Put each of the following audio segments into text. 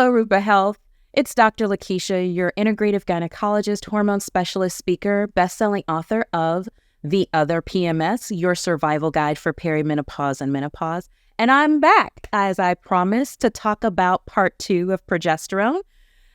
Hello, Rupa Health. It's Dr. LaKeisha, your integrative gynecologist, hormone specialist, speaker, best-selling author of The Other PMS, Your Survival Guide for Perimenopause and Menopause. And I'm back, as I promised, to talk about part 2 of progesterone.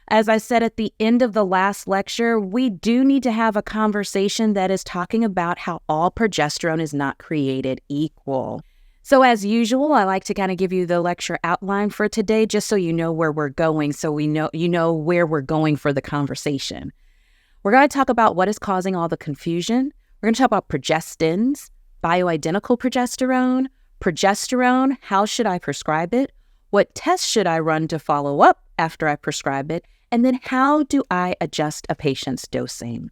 As I said at the end of the last lecture, we do need to have a conversation that is talking about how all progesterone is not created equal. So as usual, I like to kind of give you the lecture outline for today, just so you know where we're going, so you know where we're going for the conversation. We're going to talk about what is causing all the confusion. We're going to talk about progestins, bioidentical progesterone, how should I prescribe it, what tests should I run to follow up after I prescribe it, and then how do I adjust a patient's dosing.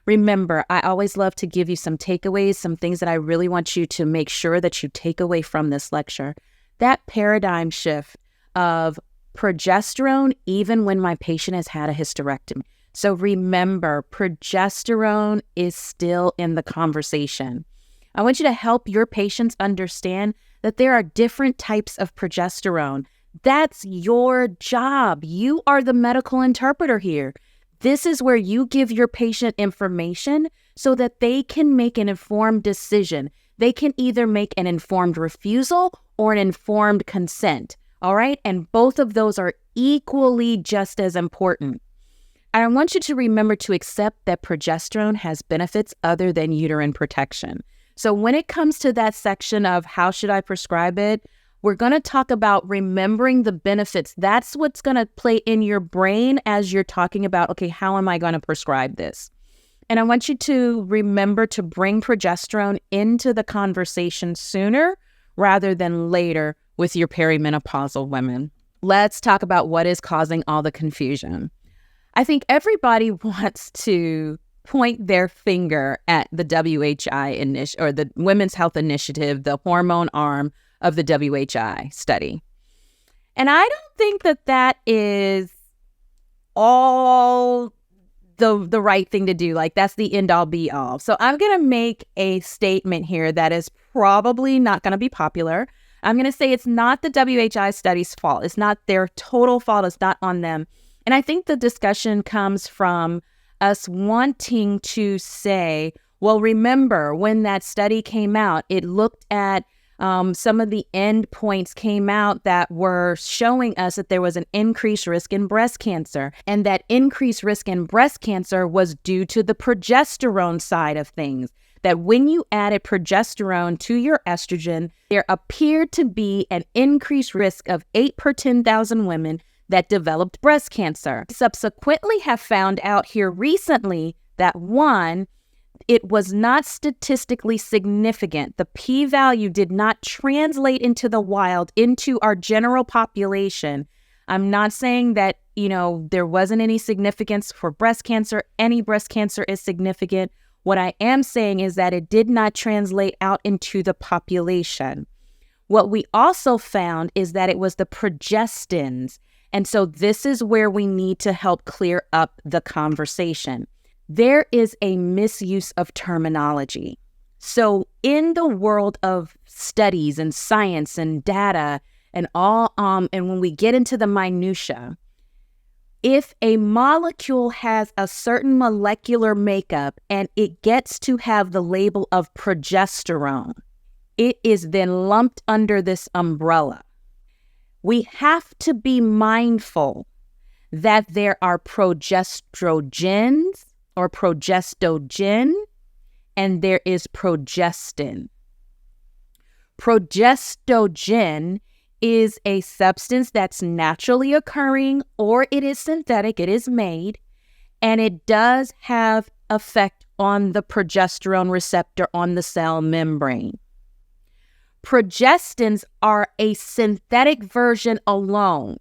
Remember, I always love to give you some takeaways, some things that I really want you to make sure that you take away from this lecture. That paradigm shift of progesterone, even when my patient has had a hysterectomy. So remember, progesterone is still in the conversation. I want you to help your patients understand that there are different types of progesterone. That's your job. You are the medical interpreter here. This is where you give your patient information so that they can make an informed decision. They can either make an informed refusal or an informed consent, all right? And both of those are equally just as important. I want you to remember to accept that progesterone has benefits other than uterine protection. So when it comes to that section of how should I prescribe it, we're going to talk about remembering the benefits. That's what's going to play in your brain as you're talking about, okay, how am I going to prescribe this? And I want you to remember to bring progesterone into the conversation sooner rather than later with your perimenopausal women. Let's talk about what is causing all the confusion. I think everybody wants to point their finger at the WHI or the Women's Health Initiative, the hormone arm of the WHI study. And I don't think that that is all the right thing to do. Like, that's the end all be all. So I'm going to make a statement here that is probably not going to be popular. I'm going to say it's not the WHI study's fault. It's not their total fault. It's not on them. And I think the discussion comes from us wanting to say, well, remember when that study came out, it looked at some of the end points came out that were showing us that there was an increased risk in breast cancer. And that increased risk in breast cancer was due to the progesterone side of things. That when you added progesterone to your estrogen, there appeared to be an increased risk of 8 per 10,000 women that developed breast cancer. Subsequently have found out here recently that one, it was not statistically significant. The p-value did not translate into the wild, into our general population. I'm not saying that, there wasn't any significance for breast cancer. Any breast cancer is significant. What I am saying is that it did not translate out into the population. What we also found is that it was the progestins. And so this is where we need to help clear up the conversation. There is a misuse of terminology. So in the world of studies and science and data and all, and when we get into the minutia, if a molecule has a certain molecular makeup and it gets to have the label of progesterone, it is then lumped under this umbrella. We have to be mindful that there are progestrogens or progestogen, and there is progestin. Progestogen is a substance that's naturally occurring, or it is synthetic, it is made, and it does have effect on the progesterone receptor on the cell membrane. Progestins are a synthetic version alone.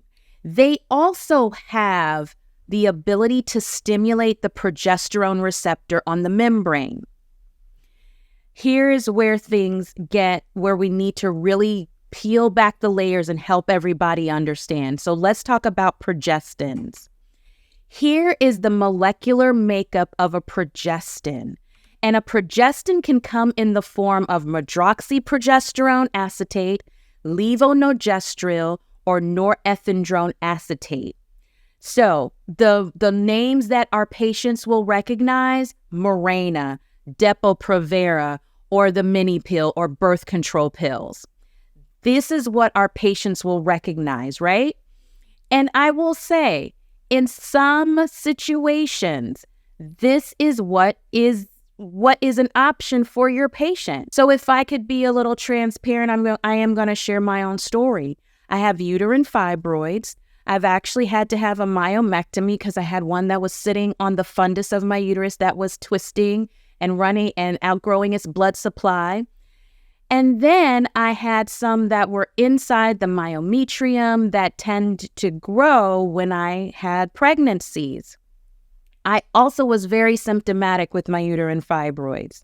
They also have the ability to stimulate the progesterone receptor on the membrane. Here's where things get where we need to really peel back the layers and help everybody understand. So let's talk about progestins. Here is the molecular makeup of a progestin. And a progestin can come in the form of medroxyprogesterone acetate, levonorgestrel, or norethindrone acetate. So the names that our patients will recognize: Mirena, Depo-Provera, or the mini pill or birth control pills. This is what our patients will recognize, right? And I will say, in some situations, this is what is an option for your patient. So if I could be a little transparent, I am going to share my own story. I have uterine fibroids. I've actually had to have a myomectomy because I had one that was sitting on the fundus of my uterus that was twisting and running and outgrowing its blood supply. And then I had some that were inside the myometrium that tend to grow when I had pregnancies. I also was very symptomatic with my uterine fibroids.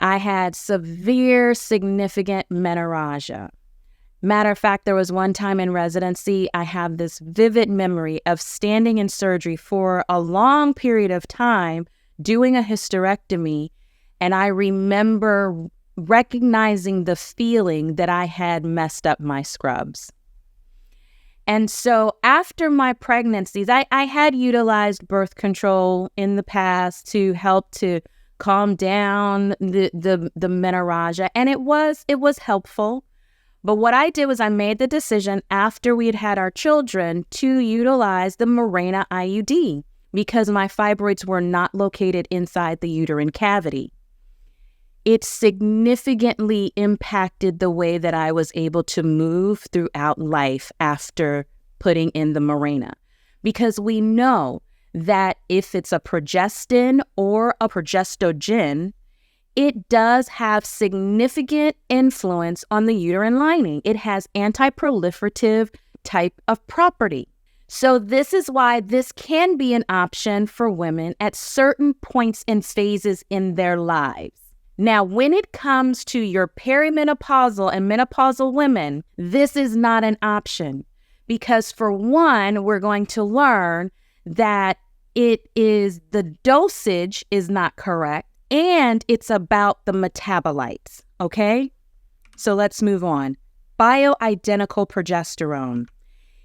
I had severe, significant menorrhagia. Matter of fact, there was one time in residency, I have this vivid memory of standing in surgery for a long period of time, doing a hysterectomy, and I remember recognizing the feeling that I had messed up my scrubs. And so after my pregnancies, I had utilized birth control in the past to help to calm down the menorrhagia, and it was helpful. But what I did was I made the decision after we had our children to utilize the Mirena IUD because my fibroids were not located inside the uterine cavity. It significantly impacted the way that I was able to move throughout life after putting in the Mirena, because we know that if it's a progestin or a progestogen, it does have significant influence on the uterine lining. It has anti-proliferative type of property. So this is why this can be an option for women at certain points and phases in their lives. Now, when it comes to your perimenopausal and menopausal women, this is not an option because, for one, we're going to learn that the dosage is not correct and it's about the metabolites, okay? So let's move on. Bioidentical progesterone.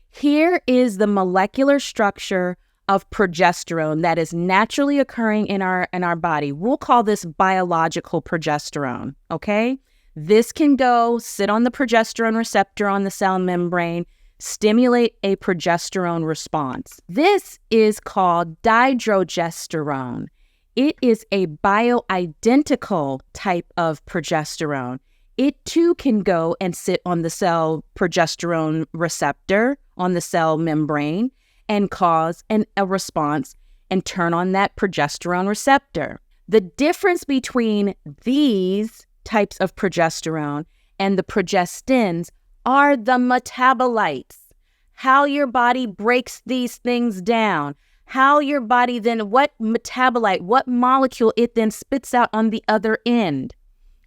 Here is the molecular structure of progesterone that is naturally occurring in our body. We'll call this biological progesterone, okay? This can go sit on the progesterone receptor on the cell membrane, stimulate a progesterone response. This is called dydrogesterone. It is a bioidentical type of progesterone. It too can go and sit on the cell progesterone receptor on the cell membrane and cause a response and turn on that progesterone receptor. The difference between these types of progesterone and the progestins are the metabolites, how your body breaks these things down, how your body then, what metabolite, what molecule it then spits out on the other end,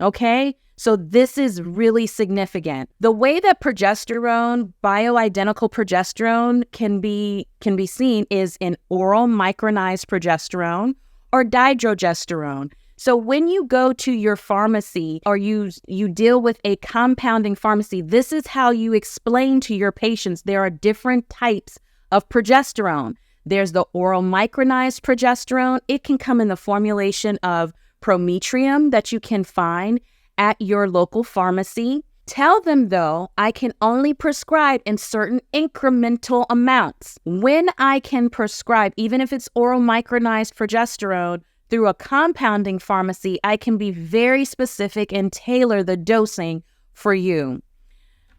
okay? So this is really significant. The way that progesterone, bioidentical progesterone can be seen is in oral micronized progesterone or dydrogesterone. So when you go to your pharmacy or you deal with a compounding pharmacy, this is how you explain to your patients there are different types of progesterone. There's the oral micronized progesterone. It can come in the formulation of prometrium that you can find at your local pharmacy. Tell them, though, I can only prescribe in certain incremental amounts. When I can prescribe, even if it's oral micronized progesterone through a compounding pharmacy, I can be very specific and tailor the dosing for you.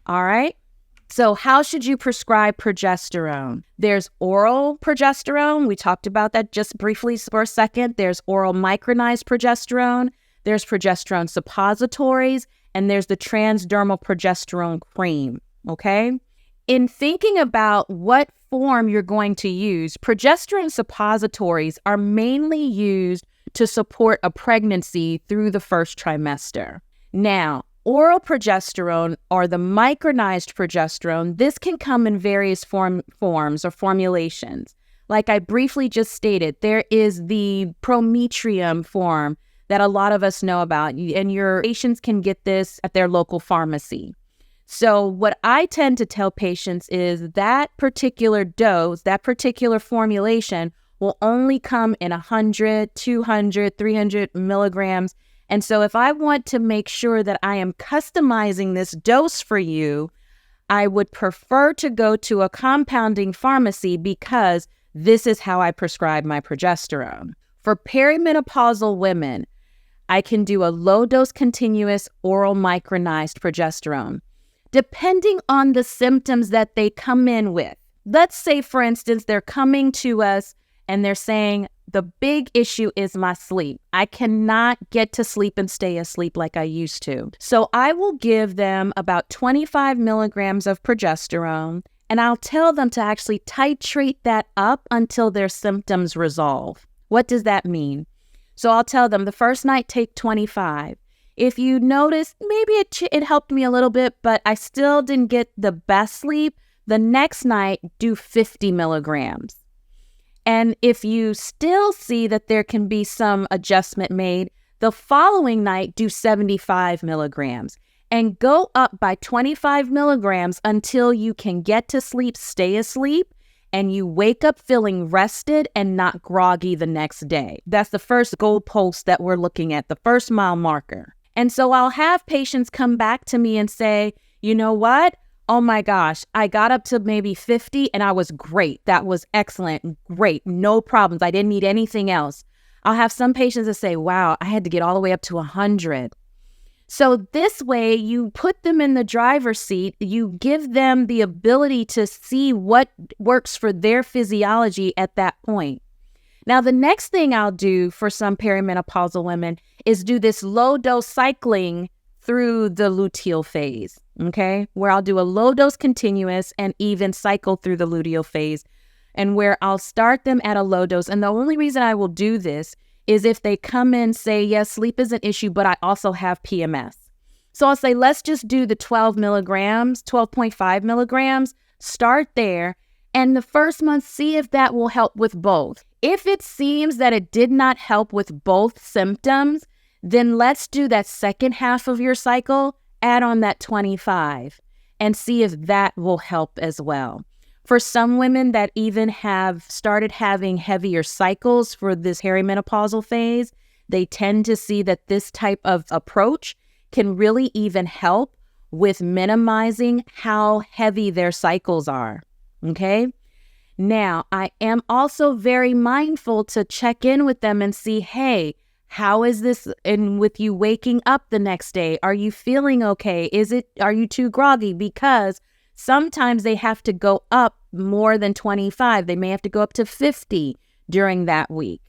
All right? So how should you prescribe progesterone? There's oral progesterone. We talked about that just briefly for a second. There's oral micronized progesterone. There's progesterone suppositories, and there's the transdermal progesterone cream, okay? In thinking about what form you're going to use, progesterone suppositories are mainly used to support a pregnancy through the first trimester. Now, oral progesterone or the micronized progesterone, this can come in various forms or formulations. Like I briefly just stated, there is the prometrium form that a lot of us know about, and your patients can get this at their local pharmacy. So what I tend to tell patients is that particular dose, that particular formulation will only come in 100, 200, 300 milligrams. And so if I want to make sure that I am customizing this dose for you, I would prefer to go to a compounding pharmacy because this is how I prescribe my progesterone. For perimenopausal women, I can do a low-dose continuous oral micronized progesterone, depending on the symptoms that they come in with. Let's say, for instance, they're coming to us and they're saying, the big issue is my sleep. I cannot get to sleep and stay asleep like I used to. So I will give them about 25 milligrams of progesterone, and I'll tell them to actually titrate that up until their symptoms resolve. What does that mean? So I'll tell them the first night, take 25. If you notice, maybe it helped me a little bit, but I still didn't get the best sleep, the next night, do 50 milligrams. And if you still see that there can be some adjustment made, the following night, do 75 milligrams and go up by 25 milligrams until you can get to sleep, stay asleep, and you wake up feeling rested and not groggy the next day. That's the first goalpost that we're looking at, the first mile marker. And so I'll have patients come back to me and say, you know what? Oh my gosh, I got up to maybe 50 and I was great. That was excellent. Great. No problems. I didn't need anything else. I'll have some patients that say, wow, I had to get all the way up to 100. So this way you put them in the driver's seat. You give them the ability to see what works for their physiology at that point. Now, the next thing I'll do for some perimenopausal women is do this low dose cycling through the luteal phase, okay? Where I'll do a low dose continuous and even cycle through the luteal phase, and where I'll start them at a low dose. And the only reason I will do this is if they come in, say, yes, sleep is an issue, but I also have PMS. So I'll say, let's just do the 12 milligrams, 12.5 milligrams, start there. And the first month, see if that will help with both. If it seems that it did not help with both symptoms, then let's do that second half of your cycle, add on that 25 and see if that will help as well. For some women that even have started having heavier cycles for this perimenopausal phase, they tend to see that this type of approach can really even help with minimizing how heavy their cycles are, okay? Now, I am also very mindful to check in with them and see, hey, how is this in with you waking up the next day? Are you feeling okay? Are you too groggy? Because sometimes they have to go up more than 25. They may have to go up to 50 during that week.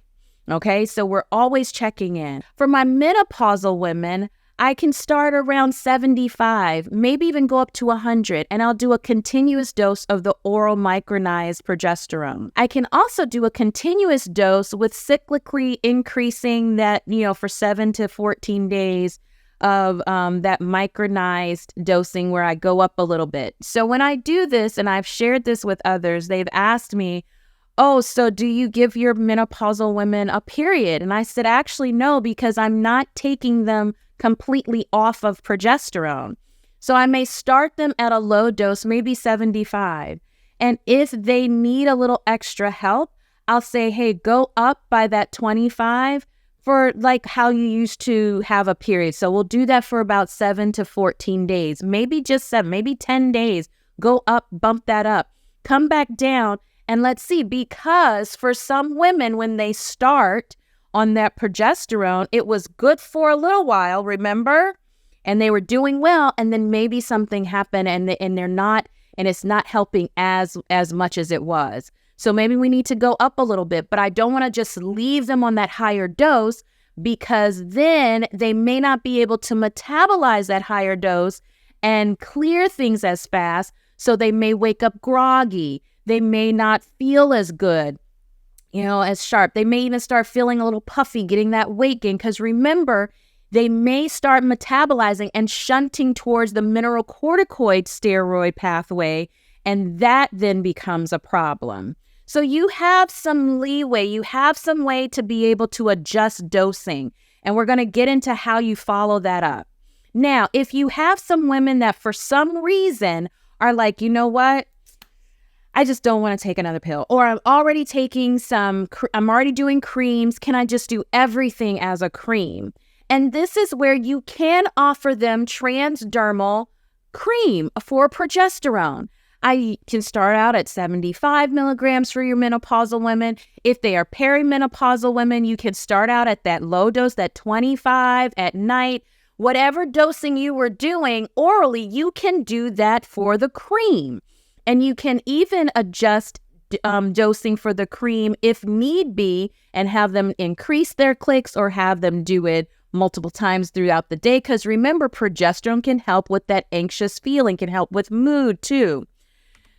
Okay, so we're always checking in. For my menopausal women, I can start around 75, maybe even go up to 100, and I'll do a continuous dose of the oral micronized progesterone. I can also do a continuous dose with cyclically increasing that, for 7 to 14 days of that micronized dosing where I go up a little bit. So when I do this, and I've shared this with others, they've asked me, oh, so do you give your menopausal women a period? And I said, actually, no, because I'm not taking them completely off of progesterone. So I may start them at a low dose, maybe 75. And if they need a little extra help, I'll say, hey, go up by that 25 for like how you used to have a period. So we'll do that for about 7 to 14 days, maybe just 7, maybe 10 days. Go up, bump that up, come back down, and let's see. Because for some women, when they start on that progesterone, it was good for a little while, remember? And they were doing well, and then maybe something happened and they're not, and it's not helping as much as it was. So maybe we need to go up a little bit, but I don't want to just leave them on that higher dose, because then they may not be able to metabolize that higher dose and clear things as fast. So they may wake up groggy. They may not feel as good, as sharp. They may even start feeling a little puffy, getting that weight gain. Because remember, they may start metabolizing and shunting towards the mineralocorticoid steroid pathway, and that then becomes a problem. So you have some leeway. You have some way to be able to adjust dosing, and we're going to get into how you follow that up. Now, if you have some women that for some reason are like, you know what? I just don't want to take another pill, or I'm already doing creams. Can I just do everything as a cream? And this is where you can offer them transdermal cream for progesterone. I can start out at 75 milligrams for your menopausal women. If they are perimenopausal women, you can start out at that low dose, that 25 at night. Whatever dosing you were doing orally, you can do that for the cream. And you can even adjust dosing for the cream if need be and have them increase their clicks or have them do it multiple times throughout the day. Because remember, progesterone can help with that anxious feeling, can help with mood too.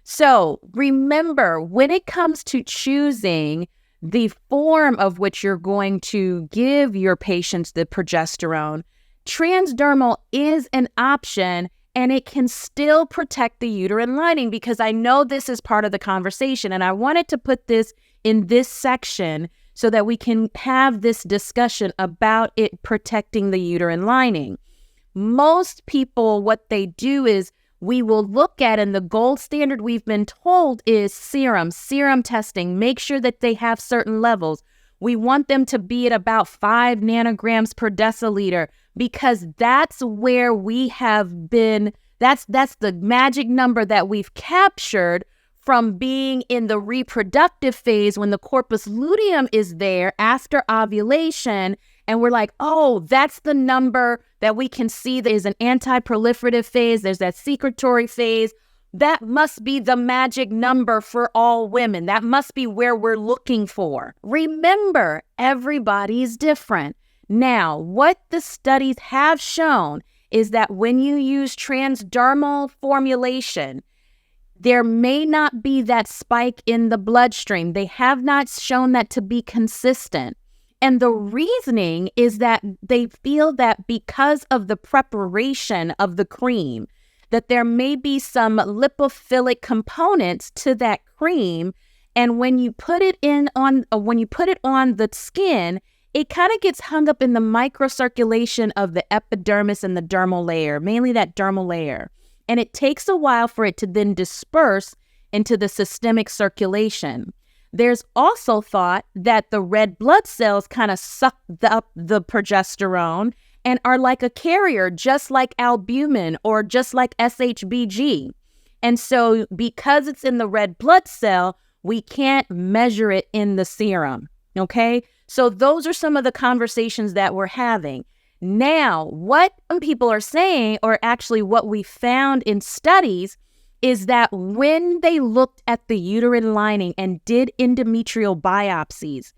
So remember, when it comes to choosing the form of which you're going to give your patients the progesterone, transdermal is an option, and it can still protect the uterine lining, because I know this is part of the conversation, and I wanted to put this in this section so that we can have this discussion about it protecting the uterine lining. Most people, what they do is we will look at, and the gold standard we've been told is serum testing. Make sure that they have certain levels. We want them to be at about 5 nanograms per deciliter, because that's where we have been, that's the magic number that we've captured from being in the reproductive phase when the corpus luteum is there after ovulation. And we're like, oh, that's the number that we can see. There's an anti-proliferative phase. There's that secretory phase. That must be the magic number for all women. That must be where we're looking for. Remember, everybody's different. Now, what the studies have shown is that when you use transdermal formulation, there may not be that spike in the bloodstream. They have not shown that to be consistent. And the reasoning is that they feel that because of the preparation of the cream, that there may be some lipophilic components to that cream. And when you put it on the skin, it kind of gets hung up in the microcirculation of the epidermis and the dermal layer, mainly that dermal layer. And it takes a while for it to then disperse into the systemic circulation. There's also thought that the red blood cells kind of suck up the progesterone and are like a carrier, just like albumin or just like SHBG. And so because it's in the red blood cell, we can't measure it in the serum, okay? So those are some of the conversations that we're having. Now, what people are saying, or actually what we found in studies, is that when they looked at the uterine lining and did endometrial biopsies,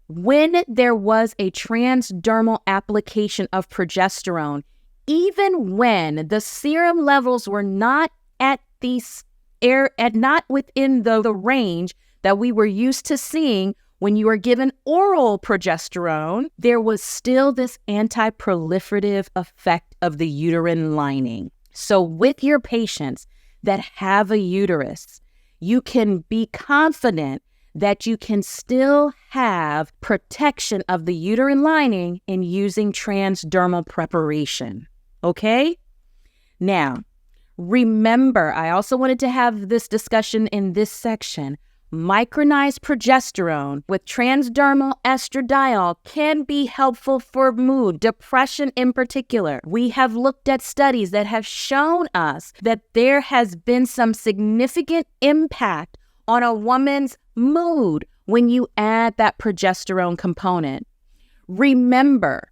when there was a transdermal application of progesterone, even when the serum levels were not not within the range that we were used to seeing when you were given oral progesterone, there was still this anti-proliferative effect of the uterine lining. So with your patients that have a uterus, you can be confident that you can still have protection of the uterine lining in using transdermal preparation, okay? Now, remember, I also wanted to have this discussion in this section. Micronized progesterone with transdermal estradiol can be helpful for mood, depression in particular. We have looked at studies that have shown us that there has been some significant impact on a woman's mood when you add that progesterone component. Remember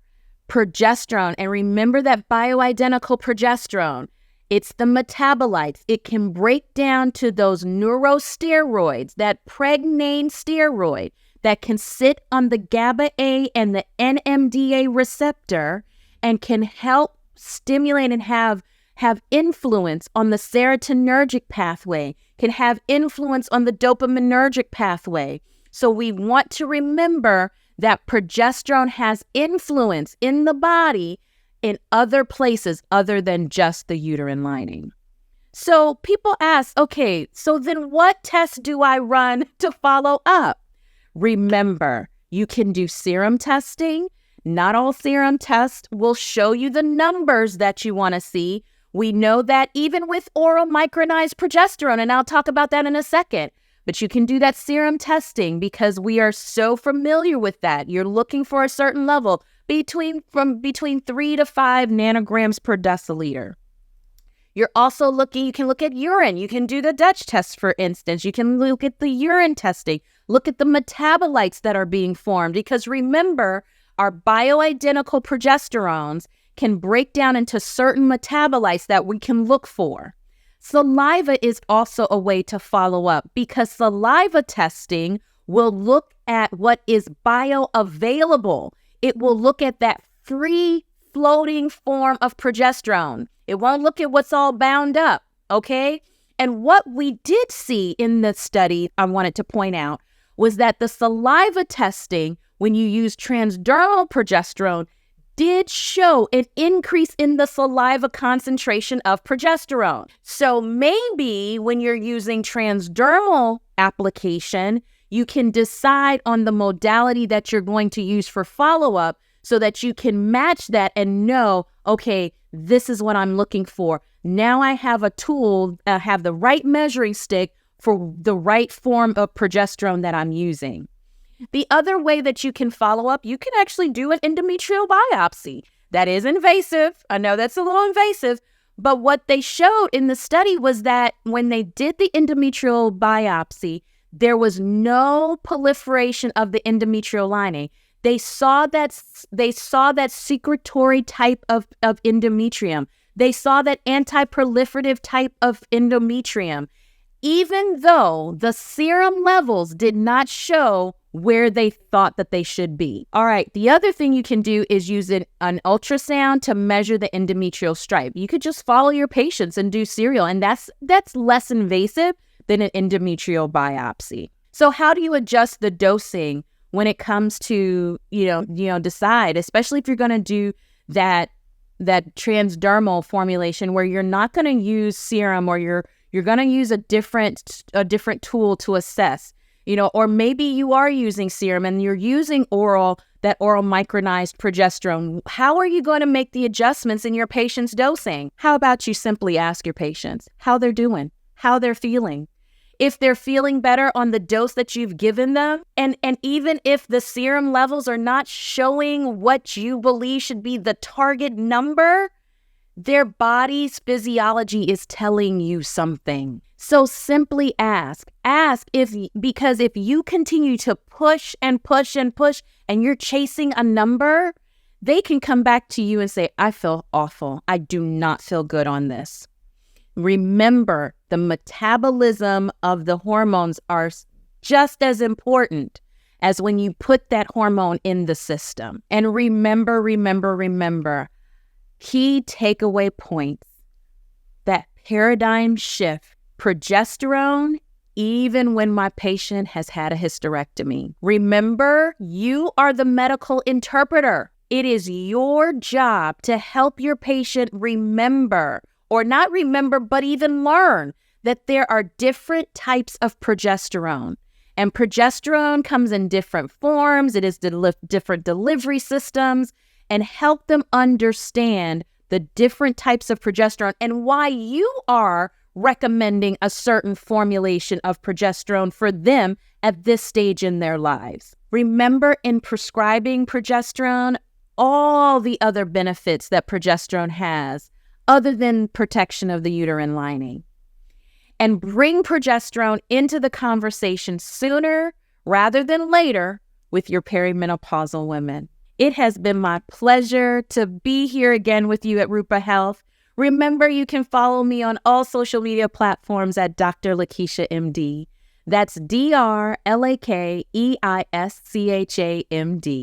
progesterone, and remember that bioidentical progesterone. It's the metabolites. It can break down to those neurosteroids, that pregnane steroid that can sit on the GABA A and the NMDA receptor and can help stimulate and have influence on the serotonergic pathway, can have influence on the dopaminergic pathway. So we want to remember that progesterone has influence in the body in other places other than just the uterine lining. So people ask, okay, so then what tests do I run to follow up? Remember, you can do serum testing. Not all serum tests will show you the numbers that you want to see. We know that even with oral micronized progesterone, and I'll talk about that in a second, but you can do that serum testing because we are so familiar with that. You're looking for a certain level between 3 to 5 nanograms per deciliter. You're also you can look at urine. You can do the Dutch test, for instance. You can look at the urine testing. Look at the metabolites that are being formed. Because remember, our bioidentical progesterones can break down into certain metabolites that we can look for. Saliva is also a way to follow up because saliva testing will look at what is bioavailable. It will look at that free floating form of progesterone. It won't look at what's all bound up, okay? And what we did see in the study, I wanted to point out, was that the saliva testing, when you use transdermal progesterone, did show an increase in the saliva concentration of progesterone. So maybe when you're using transdermal application, you can decide on the modality that you're going to use for follow-up so that you can match that and know, okay, this is what I'm looking for. Now I have a tool, have the right measuring stick for the right form of progesterone that I'm using. The other way that you can follow up, you can actually do an endometrial biopsy. That is invasive. I know that's a little invasive, but what they showed in the study was that when they did the endometrial biopsy, there was no proliferation of the endometrial lining. They saw that secretory type of endometrium. They saw that anti-proliferative type of endometrium, even though the serum levels did not show where they thought that they should be. All right, the other thing you can do is use an ultrasound to measure the endometrial stripe. You could just follow your patients and do serial, and that's less invasive than an endometrial biopsy. So how do you adjust the dosing when it comes to, decide, especially if you're going to do that transdermal formulation where you're not going to use serum or you're going to use a different tool to assess, or maybe you are using serum and you're using oral micronized progesterone. How are you going to make the adjustments in your patient's dosing? How about you simply ask your patients how they're doing, how they're feeling? If they're feeling better on the dose that you've given them, and even if the serum levels are not showing what you believe should be the target number, their body's physiology is telling you something. So simply ask because if you continue to push and push and push and you're chasing a number, they can come back to you and say, I feel awful. I do not feel good on this. Remember, the metabolism of the hormones are just as important as when you put that hormone in the system. And remember, key takeaway points, that paradigm shift, progesterone, even when my patient has had a hysterectomy. Remember, you are the medical interpreter. It is your job to help your patient remember, or not remember, but even learn that there are different types of progesterone. And progesterone comes in different forms. It is different delivery systems, and help them understand the different types of progesterone and why you are recommending a certain formulation of progesterone for them at this stage in their lives. Remember, in prescribing progesterone, all the other benefits that progesterone has other than protection of the uterine lining. And bring progesterone into the conversation sooner rather than later with your perimenopausal women. It has been my pleasure to be here again with you at Rupa Health. Remember, you can follow me on all social media platforms at Dr. LaKeisha MD. That's DrLakeischa MD.